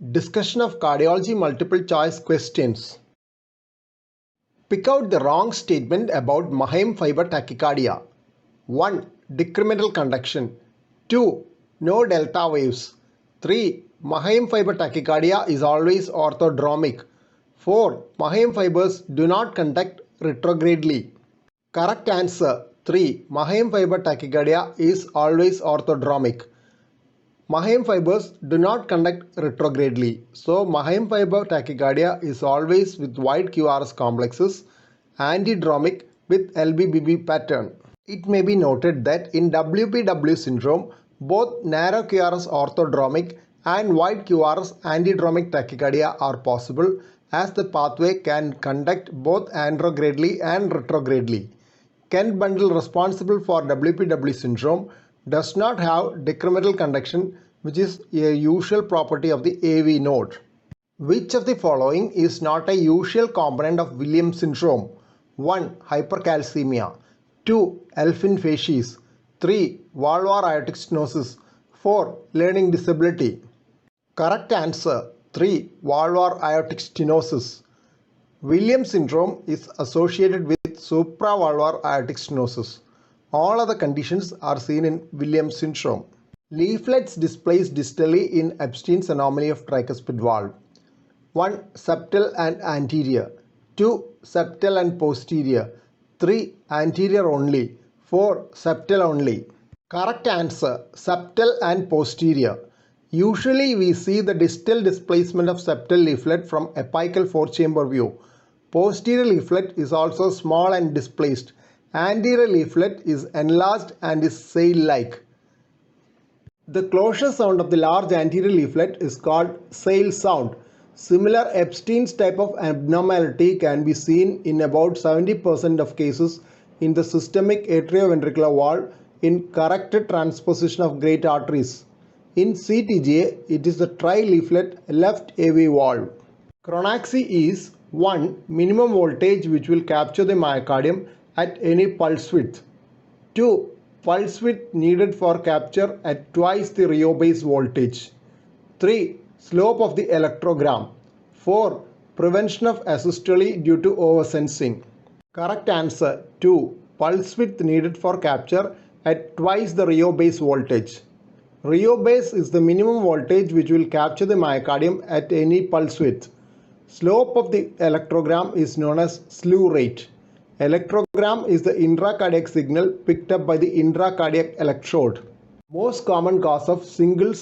Discussion of cardiology multiple choice questions. Pick out the wrong statement about Mannheim fiber tachycardia. 1. Decremental conduction. 2. No delta waves. 3. Mannheim fiber tachycardia is always orthodromic. 4. Mannheim fibers do not conduct retrogradely. Correct answer 3. Mannheim fiber tachycardia is always orthodromic. Mannheim fibers do not conduct retrogradely. So, Mannheim fiber tachycardia is always with wide QRS complexes, antidromic with LBBB pattern. It may be noted that in WPW syndrome, both narrow QRS orthodromic and wide QRS antidromic tachycardia are possible, as the pathway can conduct both androgradely and retrogradely. Kent bundle responsible for WPW syndrome does not have decremental conduction, which is a usual property of the AV node. Which of the following is not a usual component of Williams syndrome? 1. Hypercalcemia. 2. Elfin facies. 3. Valvar aortic stenosis. 4. Learning disability. Correct answer 3. Valvar aortic stenosis. Williams syndrome is associated with supravalvar aortic stenosis. All other conditions are seen in Williams syndrome. Leaflets displaced distally in Epstein's anomaly of tricuspid valve. 1. Septal and anterior. 2. Septal and posterior. 3. Anterior only. 4. Septal only. Correct answer septal and posterior. Usually we see the distal displacement of septal leaflet from apical four-chamber view. Posterior leaflet is also small and displaced. Anterior leaflet is enlarged and is sail-like. The closure sound of the large anterior leaflet is called sail sound. Similar Epstein's type of abnormality can be seen in about 70% of cases in the systemic atrioventricular valve in corrected transposition of great arteries. In CTGA, it is the tri-leaflet left AV valve. Chronaxy is 1. Minimum voltage which will capture the myocardium at any pulse width. 2. Pulse width needed for capture at twice the rheobase voltage. 3. Slope of the electrogram. 4. Prevention of asystole due to oversensing. Correct answer 2. Pulse width needed for capture at twice the rheobase voltage. Rheobase is the minimum voltage which will capture the myocardium at any pulse width. Slope of the electrogram is known as slew rate. Electrogram is the intracardiac signal picked up by the intracardiac electrode. Most common cause of single